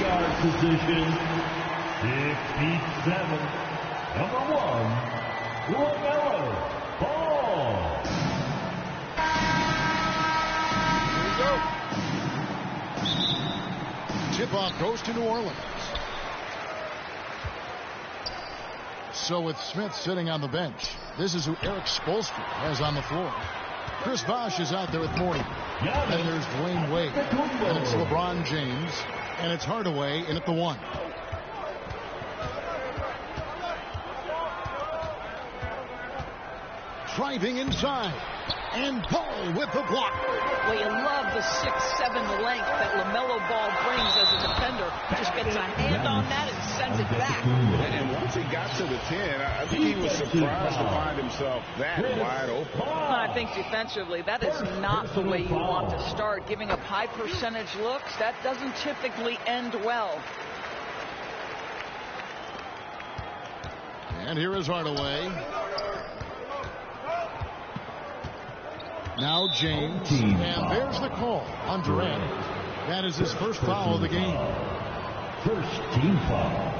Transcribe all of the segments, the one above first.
guard position, 67, number 1, LaMelo Ball. Tip-off goes to New Orleans. So with Smith sitting on the bench, this is who Eric Spoelstra has on the floor. Chris Bosh is out there at 40. Then there's Dwayne Wade. And it's LeBron James. And it's Hardaway in at the 1. Driving inside. And Ball with the block. Well, you love the 6'7" length that LaMelo Ball brings as a defender. Just gets a hand on that and sends it back. And once he got to the 10, I think he was surprised to find himself that wide open. I think defensively, that is not the way you want to start. Giving up high percentage looks, that doesn't typically end well. And here is Hardaway. Now James, and there's the call on Durant. That is his first foul of the game. First team foul.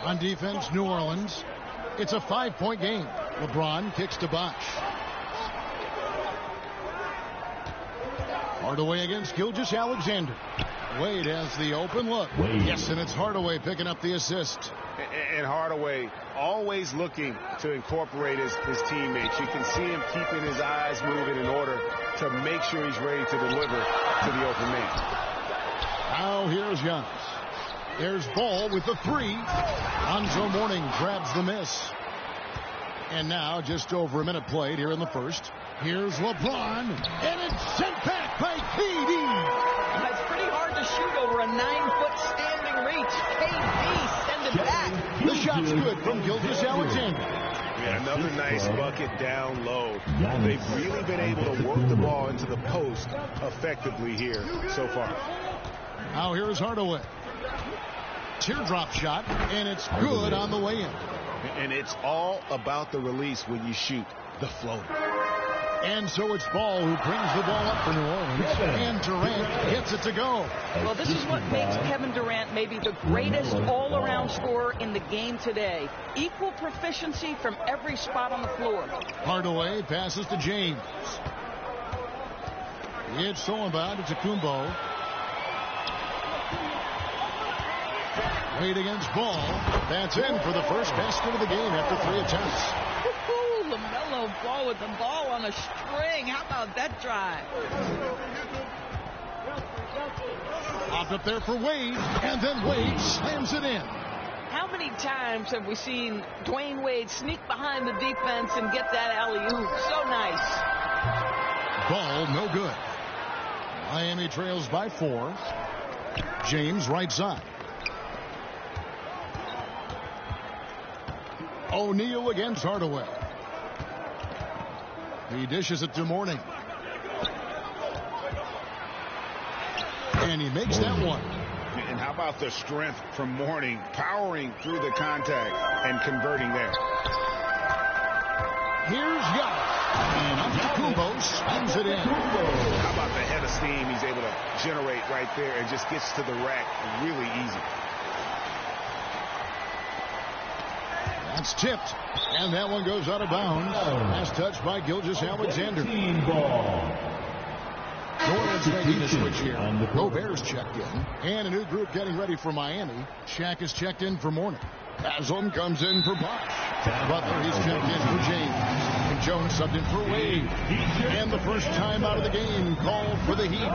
On defense, New Orleans. It's a 5-point game. LeBron kicks to Bosh. Hardaway against Gilgeous-Alexander. Wade has the open look. Wade. Yes, and it's Hardaway picking up the assist. And Hardaway always looking to incorporate his teammates. You can see him keeping his eyes moving in order to make sure he's ready to deliver to the open man. Now here's Giannis. There's Ball with the 3. Lonzo Mourning grabs the miss. And now just over a minute played here in the first. Here's LeBron, and it's sent back by KD. It's pretty hard to shoot over a 9-foot standing reach. KD send it back. The shot's good from Gilgeous-Alexander. Yeah, another nice bucket down low. They've really been able to work the ball into the post effectively here so far. Now here's Hardaway. Teardrop shot, and it's good on the way in. And it's all about the release when you shoot the floater. And so it's Ball who brings the ball up for New Orleans. And Durant gets it to go. Well, this is what makes Kevin Durant maybe the greatest all-around scorer in the game today. Equal proficiency from every spot on the floor. Hardaway passes to James. It's so about it's a Kumbo. Wade against Ball. That's in for the first basket of the game after 3 attempts. LaMelo Ball with the ball on a string. How about that drive? Popped up there for Wade, and then Wade slams it in. How many times have we seen Dwayne Wade sneak behind the defense and get that alley-oop? So nice. Ball no good. Miami trails by 4. James right side. O'Neal against Hardaway. He dishes it to Mourning. And he makes that one. And how about the strength from Mourning, powering through the contact and converting there. Here's Giannis. And Antetokounmpo spins it in. How about the head of steam he's able to generate right there and just gets to the rack really easy. That's tipped, and that one goes out of bounds. Last touch by Gilgeous-Alexander. Team ball. New Orleans making the switch here. Robert's checked in, and a new group getting ready for Miami. Shaq is checked in for Mourning. Haslam comes in for Bosh. Butler, he's checked in for James. And Jones subbed in for Wade. And the first time out of the game called for the Heat.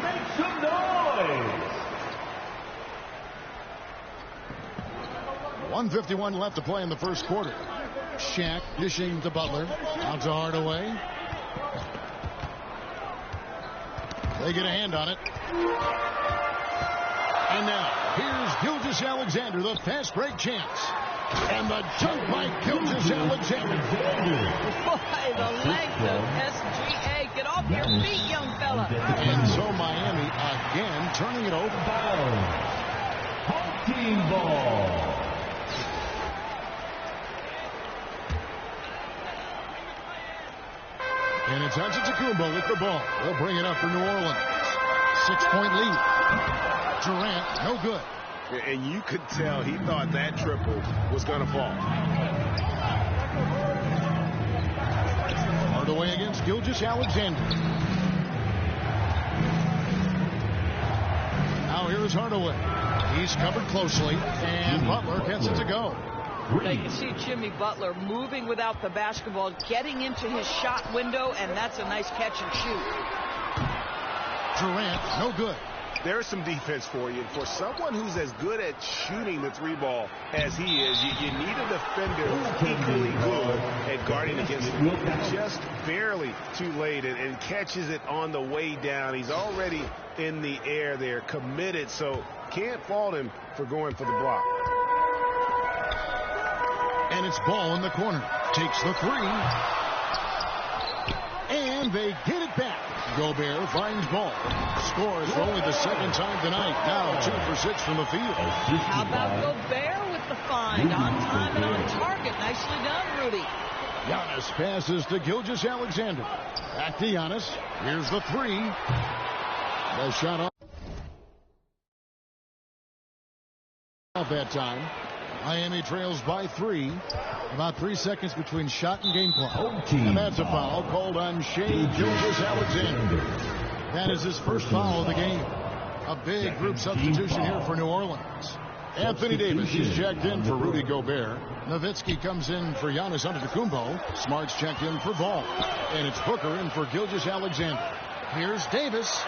Make some noise! 1:51 left to play in the first quarter. Shaq dishing to Butler. Out to Hardaway. They get a hand on it. And now, here's Gilgeous-Alexander, the fast break chance. And the jump by Gilgeous-Alexander. Boy, the length of SGA. Get off your feet, young fella. And so Miami again turning it over. Home team ball. And it's Antetokounmpo with the ball. They'll bring it up for New Orleans. 6-point lead. Durant, no good. And you could tell he thought that triple was going to fall. Hardaway against Gilgeous-Alexander. Now here's Hardaway. He's covered closely, and Butler gets it to go. Now you can see Jimmy Butler moving without the basketball, getting into his shot window, and that's a nice catch and shoot. Durant, no good. There's some defense for you. For someone who's as good at shooting the three ball as he is, you need a defender who's equally good at guarding against him. Just barely too late and catches it on the way down. He's already in the air there, committed, so can't fault him for going for the block. And it's Ball in the corner. Takes the three. And they get it back. Gobert finds Ball. Scores for only the second time tonight. Now 2 for 6 from the field. How about Gobert with the find? On time and on target. Nicely done, Rudy. Giannis passes to Gilgeous-Alexander. Back to Giannis. Here's the three. The shot off that time. Miami trails by 3. About 3 seconds between shot and game clock. And that's a foul called on Shai Gilgeous-Alexander. That is his first foul of the game. A big group substitution here for New Orleans. Anthony Davis, he's checked in for Rudy Gobert. Nowitzki comes in for Giannis Antetokounmpo. Smart's checked in for Ball. And it's Booker in for Gilgeous-Alexander. Here's Davis.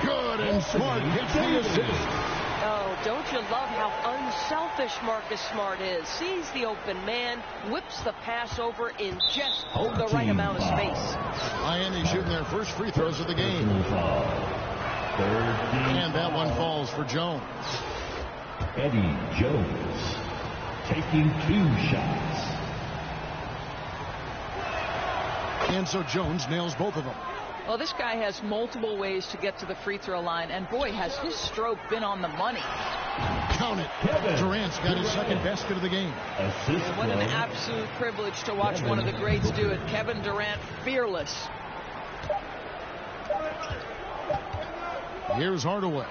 Good, and Smart gets the assist. Oh, don't you love how unselfish Marcus Smart is? Sees the open man, whips the pass over in just the right amount of space. Miami shooting their first free throws of the game. And that one falls for Jones. Eddie Jones taking 2 shots. And so Jones nails both of them. Well, this guy has multiple ways to get to the free throw line, and boy, has his stroke been on the money. Count it. Durant's got his second basket of the game. And what an absolute privilege to watch one of the greats do it. Kevin Durant, fearless. Here's Hardaway.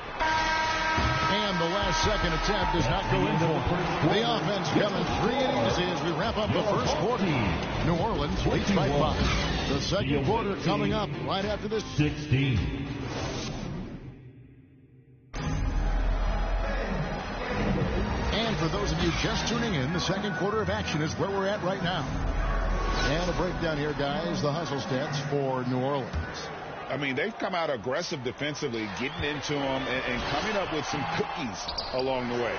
And the last second attempt does not go in for him. The offense coming free and easy as we wrap up the first quarter. New Orleans leads by 5. The second quarter coming up right after this. 16. And for those of you just tuning in, the second quarter of action is where we're at right now. And a breakdown here, guys, the hustle stats for New Orleans. I mean, they've come out aggressive defensively, getting into them and coming up with some cookies along the way.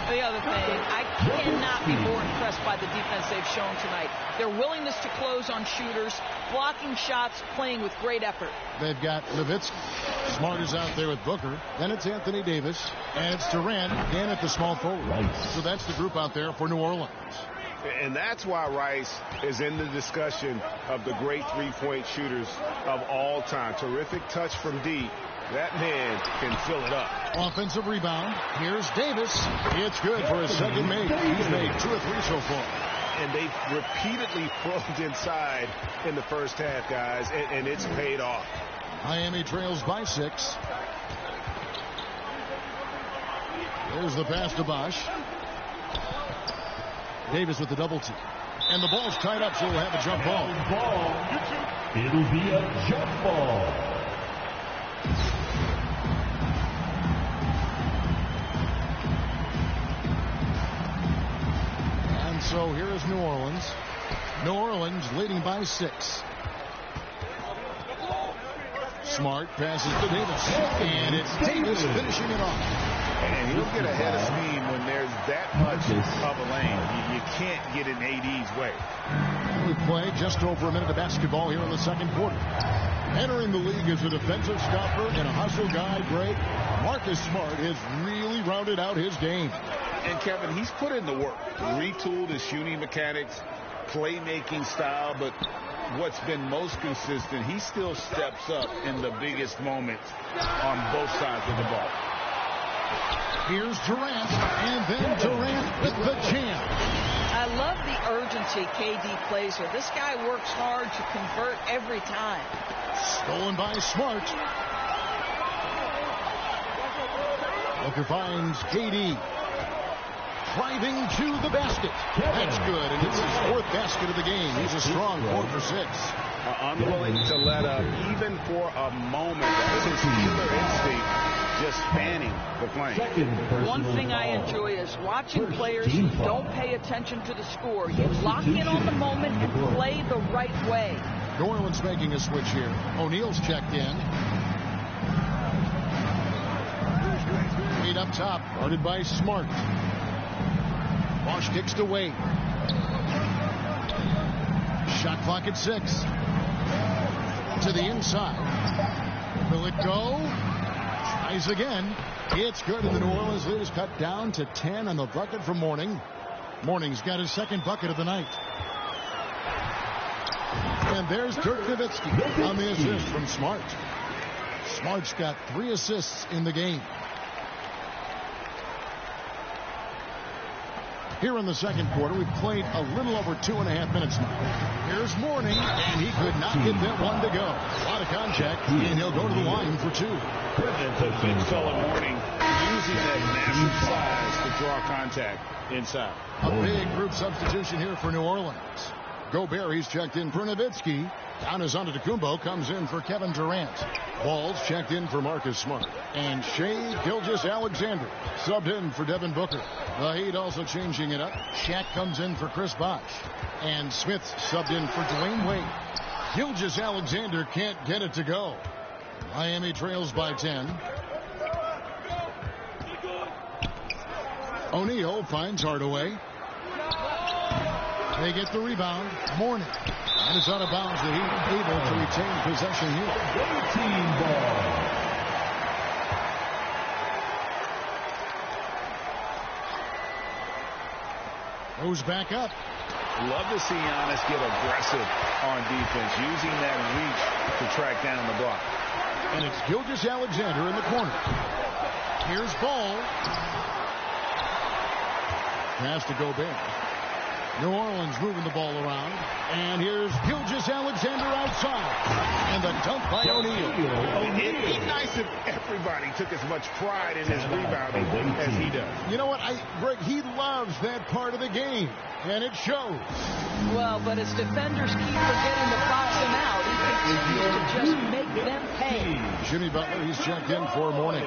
The other thing, I cannot be more impressed by the defense they've shown tonight. Their willingness to close on shooters, blocking shots, playing with great effort. They've got Nowitzki. Smart is out there with Booker. Then it's Anthony Davis. And it's Durant again at the small forward. So that's the group out there for New Orleans. And that's why Rice is in the discussion of the great three-point shooters of all time. Terrific touch from deep. That man can fill it up. Offensive rebound. Here's Davis. It's good for his second make. He's made 2 or 3 so far. And they've repeatedly probed inside in the first half, guys, and it's paid off. Miami trails by 6. There's the pass to Bosch. Davis with the double team. And the ball's tied up, so we'll have a jump ball. It'll be a jump ball. And so here is New Orleans. New Orleans leading by 6. Smart passes to Davis. And it's Davis finishing it off. And he'll get ahead of steam when there's that much of a lane. You can't get in AD's way. We play just over a minute of basketball here in the second quarter. Entering the league as a defensive stopper and a hustle guy, Greg, Marcus Smart has really rounded out his game. And Kevin, he's put in the work, retooled his shooting mechanics, playmaking style, but what's been most consistent, he still steps up in the biggest moments on both sides of the ball. Here's Durant, and then Durant with the jam. I love the urgency KD plays here. This guy works hard to convert every time. Stolen by Smart. Booker finds KD. Driving to the basket. That's good, and it's his 4th basket of the game. He's a strong 4 for 6. Unwilling to let up, even for a moment. That was his killer instinct, just spanning the plane. One thing I enjoy is watching players who don't pay attention to the score. You lock in on the moment and play the right way. New Orleans making a switch here. O'Neal's checked in. Lead up top, guarded by Smart. Bosch kicks to Wade. Shot clock at 6. To the inside. Will it go? Tries again. It's good, and the New Orleans lead is cut down to 10 on the bucket for Mourning. Mourning's got his 2nd bucket of the night. And there's Dirk Nowitzki on the assist from Smart. Smart's got 3 assists in the game. Here in the second quarter, we've played a little over 2.5 minutes now. Here's Mourning, and he could not get that one to go. A lot of contact, and he'll go to the line for 2. Big fella Mourning using that massive size to draw contact inside. A big group substitution here for New Orleans. Gobert, he's checked in for Nowitzki. Giannis Antetokounmpo comes in for Kevin Durant. Ball's checked in for Marcus Smart. And Shai Gilgeous-Alexander subbed in for Devin Booker. The Heat also changing it up. Shaq comes in for Chris Bosh. And Smith subbed in for Dwayne Wade. Gilgeous-Alexander can't get it to go. Miami trails by 10. O'Neal finds Hardaway. They get the rebound. Mourning. And it's out of bounds. The Heat able to retain possession here. Team ball. Goes back up. Love to see Giannis get aggressive on defense, using that reach to track down the block. And it's Gilgeous-Alexander in the corner. Here's Ball. Pass to Gobert. New Orleans moving the ball around. And here's Gilgeous-Alexander outside. And the dunk by O'Neal. It'd be nice if everybody took as much pride in his rebounding as he does. You know what, Greg, he loves that part of the game. And it shows. Well, but his defenders keep forgetting to box him out. He continues to just make them pay. Jimmy Butler, he's checked in for Mourning.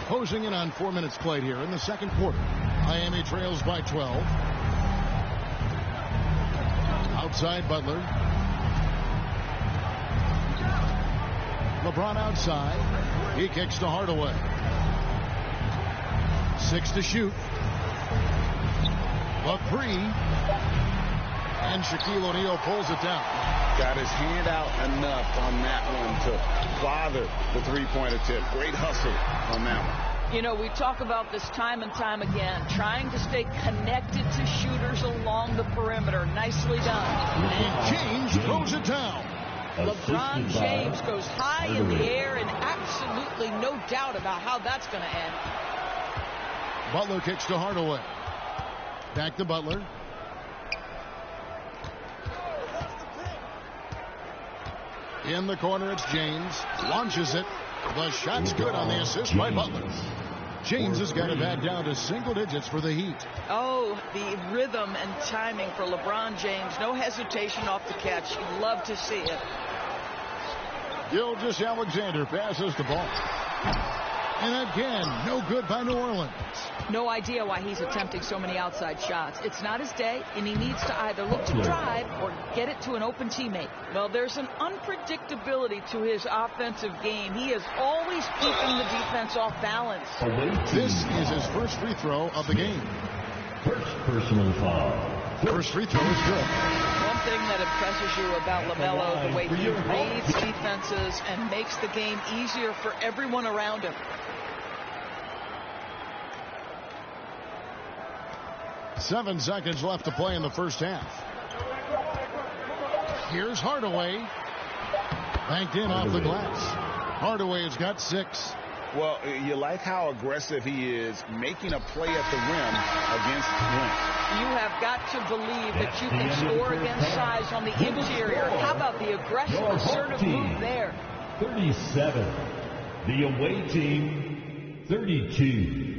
Closing in on 4 minutes played here in the second quarter. Miami trails by 12. Outside Butler. LeBron outside. He kicks to Hardaway. 6 to shoot. A 3. And Shaquille O'Neal pulls it down. Got his hand out enough on that one to bother the three-point attempt. Great hustle on that one. You know, we talk about this time and time again, trying to stay connected to shooters along the perimeter. Nicely done. And James throws it down. LeBron James goes high in the air, and absolutely no doubt about how that's going to end. Butler kicks to Hardaway. Back to Butler. In the corner, it's James. Launches it. The shot's good on the assist by Butler. James has got it back down to single digits for the Heat. Oh, the rhythm and timing for LeBron James. No hesitation off the catch. You'd love to see it. Gilgeous-Alexander passes the ball. And again, no good by New Orleans. No idea why he's attempting so many outside shots. It's not his day, and he needs to either look to drive or get it to an open teammate. Well, there's an unpredictability to his offensive game. He is always keeping the defense off balance. This is his first free throw of the game. First personal foul. First free throw is good. One thing that impresses you about LaMelo, the way he reads defenses and makes the game easier for everyone around him. 7 seconds left to play in the first half. Here's Hardaway. Banked in off the glass. Hardaway has got 6. Well, you like how aggressive he is making a play at the rim against length. You have got to believe that you can score against size on the interior. How about the aggressive, assertive move there? 37. The away team, 32.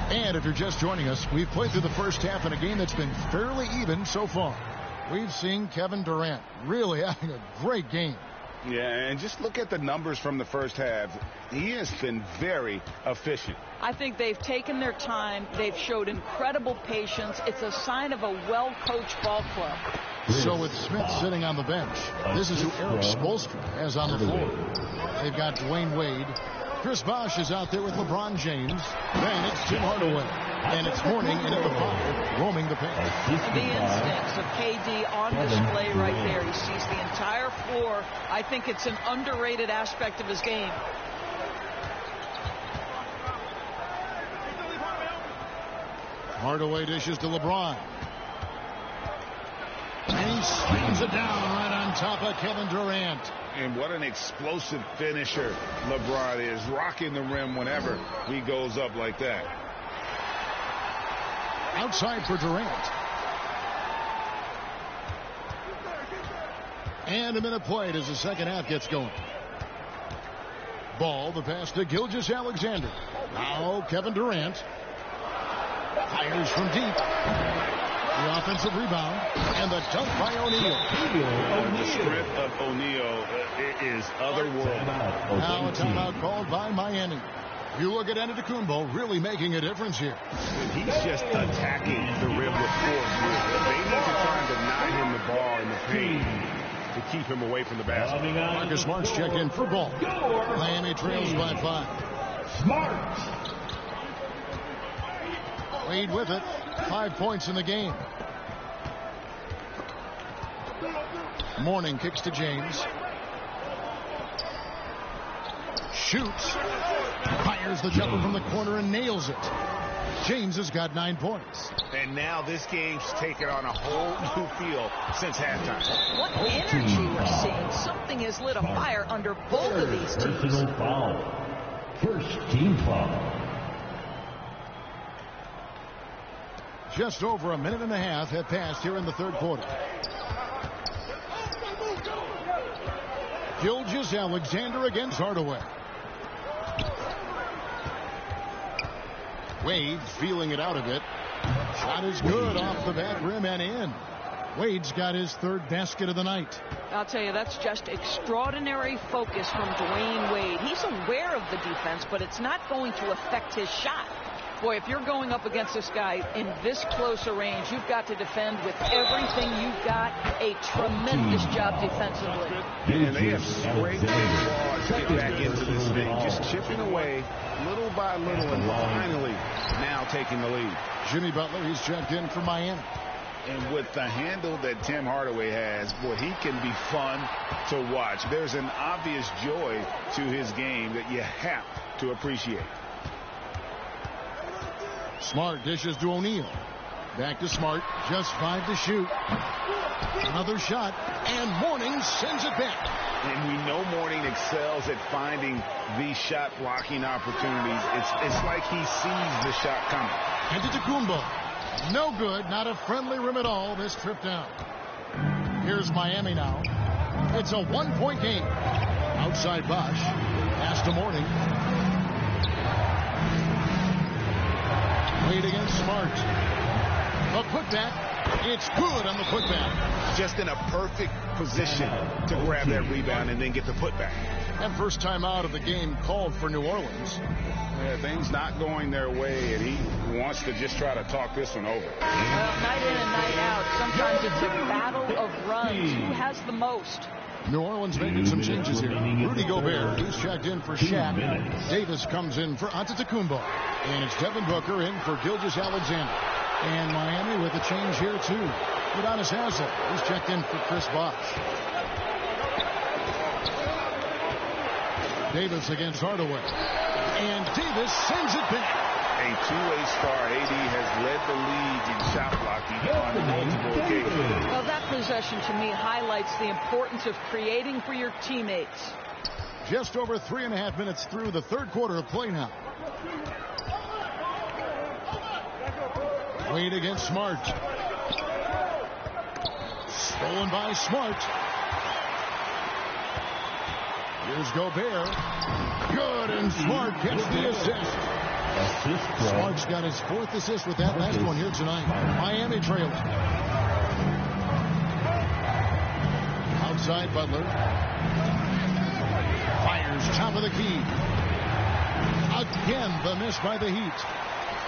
And if you're just joining us, we've played through the first half in a game that's been fairly even so far. We've seen Kevin Durant really having a great game. Yeah, and just look at the numbers from the first half. He has been very efficient. I think they've taken their time. They've showed incredible patience. It's a sign of a well-coached ball club. So with Smith sitting on the bench, this is who Eric Spoelstra has on the floor. They've got Dwayne Wade. Chris Bosh is out there with LeBron James. Then it's Tim Hardaway. And it's Mourning in at the 5, roaming the paint. The instincts of KD on display right there. He sees the entire floor. I think it's an underrated aspect of his game. Hardaway dishes to LeBron. And he swings it down right on top of Kevin Durant. And what an explosive finisher LeBron is, rocking the rim whenever he goes up like that. Outside for Durant. And a minute played as the second half gets going. Ball, the pass to Gilgeous-Alexander. Now Kevin Durant. Fires from deep. The offensive rebound. And the dunk by O'Neal. The strength of O'Neal is otherworldly. Now a timeout called by Miami. You look at Antetokounmpo really making a difference here. He's just attacking the rim with force. They need to try and deny him the ball in the paint to keep him away from the basket. Marcus Smart's checked in for ball. Miami trails by 5. Smart. Wade with it. 5 points in the game. Mourning kicks to James. Shoots. Fires the jumper from the corner and nails it. James has got 9 points. And now this game's taken on a whole new feel since halftime. What energy we're seeing. Something has lit a fire under both of these teams. Personal foul. First team foul. Just over a minute and a half have passed here in the third quarter. Gilgeous-Alexander against Hardaway. Wade feeling it out a bit. Shot is good off the back rim and in. Wade's got his 3rd basket of the night. I'll tell you, that's just extraordinary focus from Dwayne Wade. He's aware of the defense, but it's not going to affect his shot. Boy, if you're going up against this guy in this close a range, you've got to defend with everything you've got. A tremendous job defensively. And they have great claws to get back into this thing, just chipping away little by little and finally now taking the lead. Jimmy Butler, he's checked in for Miami. And with the handle that Tim Hardaway has, boy, he can be fun to watch. There's an obvious joy to his game that you have to appreciate. Smart dishes to O'Neal. Back to Smart. Just 5 to shoot. Another shot. And Mourning sends it back. And we know Mourning excels at finding these shot blocking opportunities. It's like he sees the shot coming. Antetokounmpo. No good. Not a friendly rim at all this trip down. Here's Miami now. It's a 1-point game. Outside Bosh. Pass to Mourning. Wade against Smart. A putback. It's good on the putback. Just in a perfect position to grab that rebound and then get the putback. And first time out of the game called for New Orleans. Yeah, things not going their way, and he wants to just try to talk this one over. Well, night in and night out, sometimes it's a battle of runs. Who has the most? New Orleans making some changes here. Rudy Gobert, who's checked in for Shaq. Davis comes in for Antetokounmpo. And it's Devin Booker in for Gilgeous-Alexander. And Miami with a change here, too. Udonis Haslem, who's checked in for Chris Bosh. Davis against Hardaway. And Davis sends it back. A two-way star, AD has led the league in shot blocking on multiple occasions. Well, that possession to me highlights the importance of creating for your teammates. Just over 3.5 minutes through the third quarter of play now. Wade against Smart. Stolen by Smart. Here's Gobert. Good, and Smart gets the assist. Smart's got his 4th assist with that last one here tonight. Miami trailing. Outside Butler. Fires top of the key. Again, the miss by the Heat.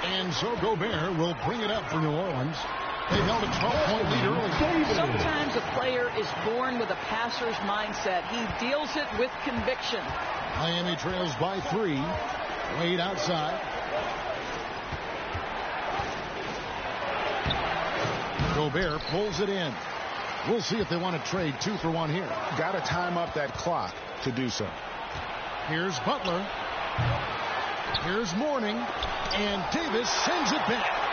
And so Gobert will bring it up for New Orleans. They've held a 12-point lead early. Sometimes a player is born with a passer's mindset. He deals it with conviction. Miami trails by 3. Wade outside. Gobert pulls it in. We'll see if they want to trade 2 for 1 here. Got to time up that clock to do so. Here's Butler. Here's Mourning. And Davis sends it back.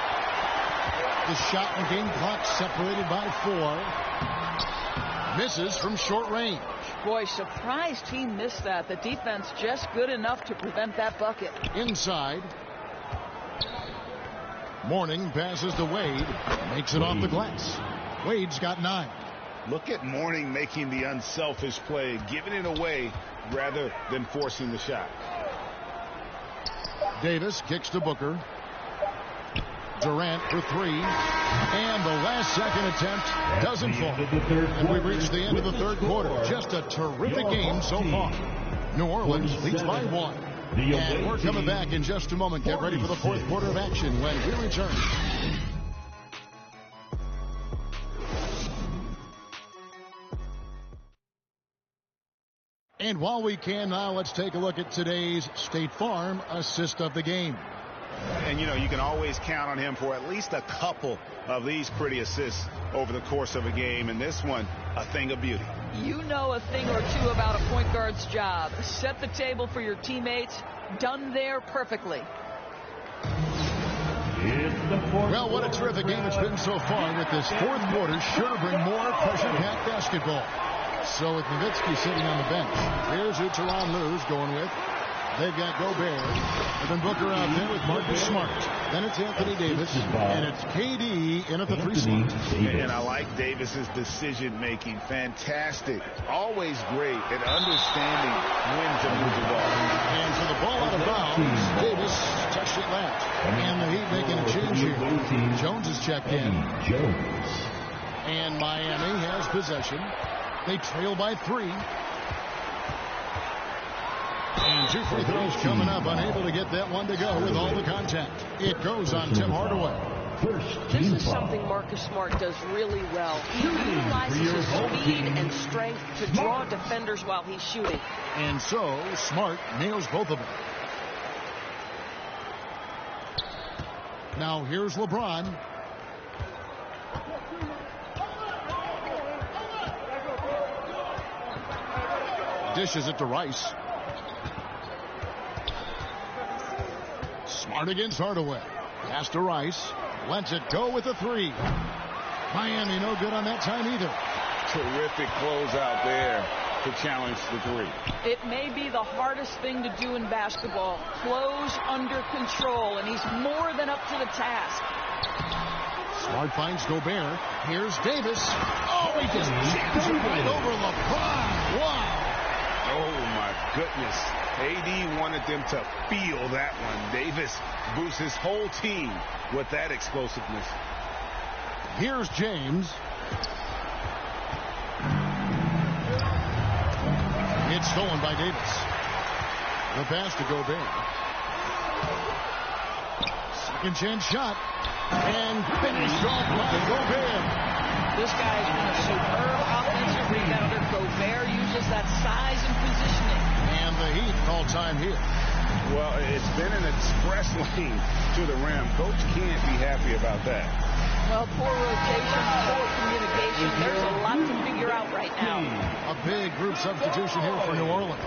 The shot and game clock separated by 4. Misses from short range. Boy, surprised he missed that. The defense just good enough to prevent that bucket. Inside. Mourning passes to Wade. Makes it off the glass. Wade's got 9. Look at Mourning making the unselfish play, giving it away rather than forcing the shot. Davis kicks to Booker. Durant for 3. And the last second attempt doesn't fall. And we've reached the end of the third quarter. Just a terrific game so far. New Orleans leads by 1. And we're coming back in just a moment. Get ready for the fourth quarter of action when we return. And while we can now, let's take a look at today's State Farm assist of the game. And, you know, you can always count on him for at least a couple of these pretty assists over the course of a game. And this one, a thing of beauty. You know a thing or two about a point guard's job. Set the table for your teammates. Done there perfectly. Well, what a terrific game it's been so far, with this fourth quarter sure to bring more pressure-packed basketball. So with Nowitzki sitting on the bench, here's who Tyronn Lue's going with. They've got Gobert, and then Booker out there with Marcus Smart. Then it's Anthony Davis, and it's KD in at the 3 slot. And I like Davis's decision-making. Fantastic. Always great at understanding when to move the ball. And for the ball out of bounds, Davis touched it left. And the Heat making a change here. Jones is checked in. And Miami has possession. They trail by 3. And 2 free throws coming up. Unable to get that one to go with all the contact. It goes on Tim Hardaway. This is something Marcus Smart does really well. He utilizes his speed and strength to draw defenders while he's shooting. And so Smart nails both of them. Now here's LeBron. Dishes it to Rice. Smart against Hardaway. Pass to Rice. Lets it go with a 3. Miami no good on that time either. Terrific closeout there to challenge the 3. It may be the hardest thing to do in basketball. Close under control, and he's more than up to the task. Smart finds Gobert. Here's Davis. Oh, he just jams it right over LeBron. Wow. Oh, my goodness. AD wanted them to feel that one. Davis boosts his whole team with that explosiveness. Here's James. It's stolen by Davis. The pass to Gobert. Second chance shot. And finished off by Gobert. This guy's been a superb offensive rebounder. Gobert uses that size and positioning. And the Heat call time here. Well, it's been an express lane to the rim. Coach can't be happy about that. Well, poor rotation, poor communication. There's a lot to figure out right now. A big group substitution here for New Orleans.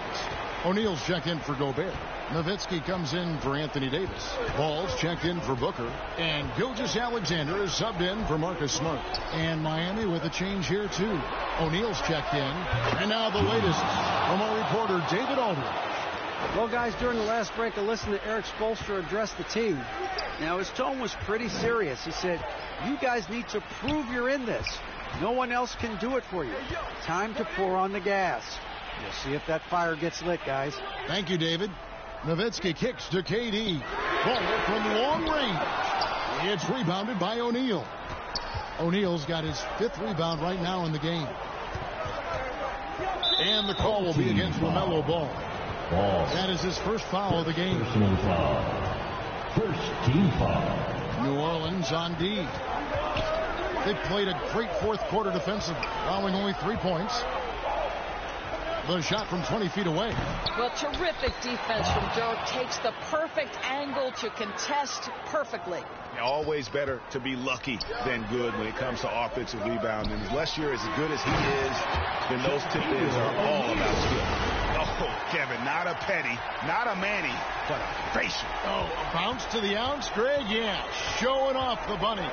O'Neal's checked in for Gobert. Nowitzki comes in for Anthony Davis. Ball's checked in for Booker. And Gilgeous-Alexander is subbed in for Marcus Smart. And Miami with a change here, too. O'Neal's checked in. And now the latest from our reporter, David Aldridge. Well, guys, during the last break, I listened to Eric Spoelstra address the team. Now, his tone was pretty serious. He said, you guys need to prove you're in this. No one else can do it for you. Time to pour on the gas. We'll see if that fire gets lit, guys. Thank you, David. Nowitzki kicks to KD. Ball from long range. It's rebounded by O'Neal. O'Neal's got his 5th rebound right now in the game. And the call will be against LaMelo Ball. That is his first foul of the game. Personal foul. First team foul. New Orleans on D. They've played a great fourth quarter defensively, allowing only 3 points. The shot from 20 feet away. Well, terrific defense from Joe. Takes the perfect angle to contest perfectly. Always better to be lucky than good when it comes to offensive rebound. And unless you're as good as he is, then those tip-ins are all about skill. Oh, Kevin, not a petty, not a Manny, but a facial. Oh, a bounce to the ounce, Greg? Yeah, showing off the bunny.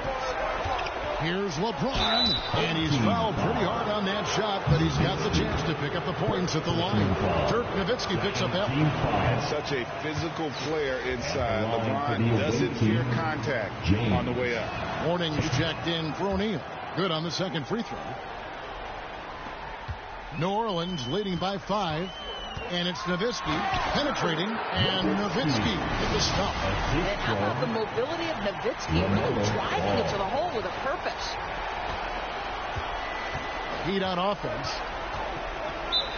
Here's LeBron, and he's fouled pretty hard on that shot, but he's got the chance to pick up the points at the line. Dirk Nowitzki picks up that one. And such a physical player inside. LeBron doesn't fear contact on the way up. Warning's checked in for O'Neal. Good on the second free throw. New Orleans leading by 5. And it's Nowitzki penetrating, and Nowitzki with the stop. And how about the mobility of Nowitzki, really driving it to the hole with a purpose. Heat on offense.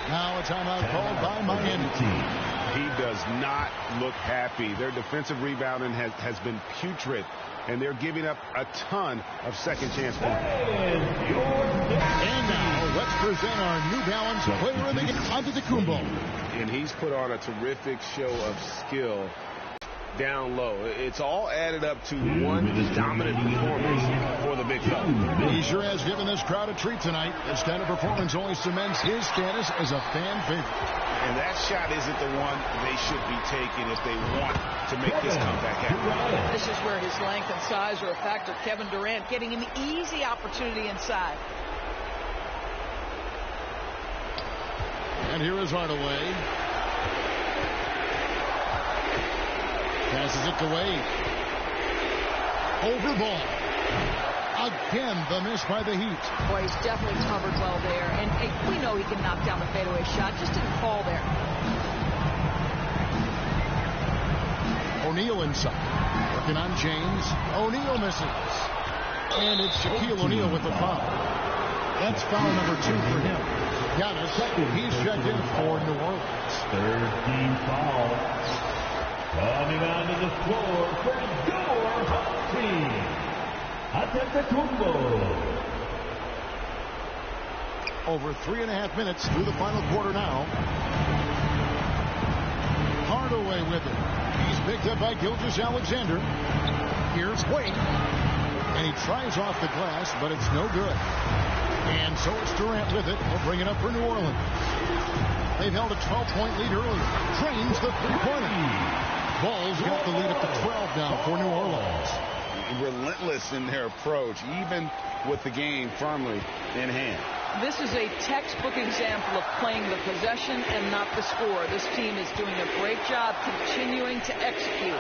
Now a timeout called by Miami. He does not look happy. Their defensive rebounding has been putrid, and they're giving up a ton of second chance points. And now let's present our New Balance player of the game, Antetokounmpo. And he's put on a terrific show of skill down low. It's all added up to one dominant performance for the big fella. He sure has given this crowd a treat tonight. This kind of performance only cements his status as a fan favorite. And that shot isn't the one they should be taking if they want to make this comeback happen. This is where his length and size are a factor. Kevin Durant getting an easy opportunity inside. And here is Hardaway. Passes it to Wade. Over ball. Again, the miss by the Heat. Boy, he's definitely covered well there. And we know he can knock down the fadeaway shot. Just didn't fall there. O'Neal inside. Working on James. O'Neal misses. And it's Shaquille O'Neal with the foul. That's foul number 2 for him. Giannis, he's checked in for New Orleans. Third team foul. Coming onto the floor for your home team, Antetokounmpo. Over 3.5 minutes through the final quarter now. Hardaway with it. He's picked up by Gilgeous-Alexander. Here's Wade. And he tries off the glass, but it's no good. And so it's Durant with it. He'll bring it up for New Orleans. They've held a 12-point lead earlier. Drains the three-pointer. Ball's got the lead up to 12 now for New Orleans. Relentless in their approach, even with the game firmly in hand. This is a textbook example of playing the possession and not the score. This team is doing a great job continuing to execute.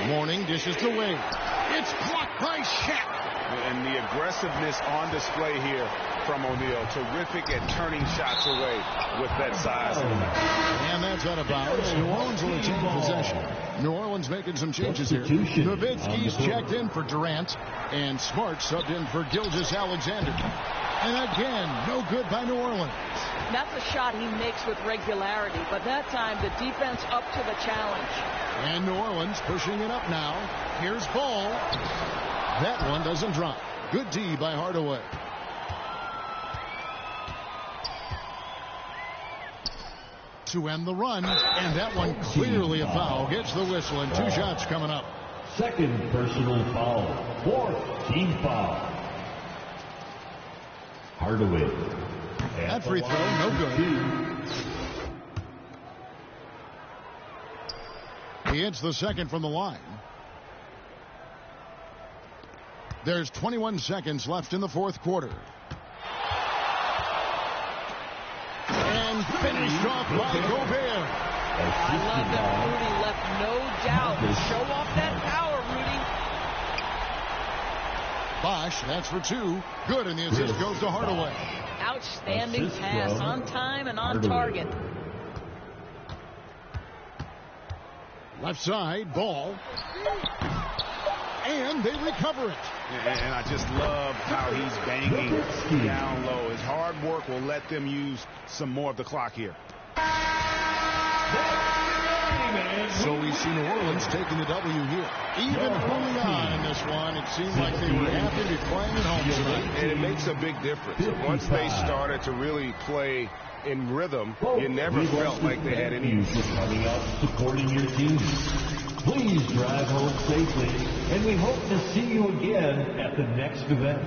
Morning dishes to Wade. It's blocked by Shaq. And the aggressiveness on display here from O'Neal. Terrific at turning shots away with that size. And that's out of bounds. New Orleans will retain possession. New Orleans making some changes here. Nowitzki's checked in for Durant. And Smart subbed in for Gilgeous-Alexander. And again, no good by New Orleans. That's a shot he makes with regularity. But that time, the defense up to the challenge. And New Orleans pushing it up now. Here's Ball. That one doesn't drop. Good D by Hardaway. To end the run, and that one clearly a foul. Gets the whistle, and 2 shots coming up. Second personal foul. Fourth team foul. Hardaway. That free throw, no good. He hits the second from the line. There's 21 seconds left in the fourth quarter. And finished off by Gobert. I love that Rudy left no doubt. Show off that power, Rudy. Bosch, that's for two. Good, and the assist goes to Hardaway. Outstanding pass, on time and on target. Left side, ball. And they recover it. And I just love how he's banging down low. His hard work will let them use some more of the clock here. So we see New Orleans taking the W here. Even early on in this one, it seemed like they were happy to be playing at home tonight. And it makes a big difference. Once they started to really play in rhythm, you never felt like they had any issues. Coming out supporting your team. Please drive home safely, and we hope to see you again at the next event.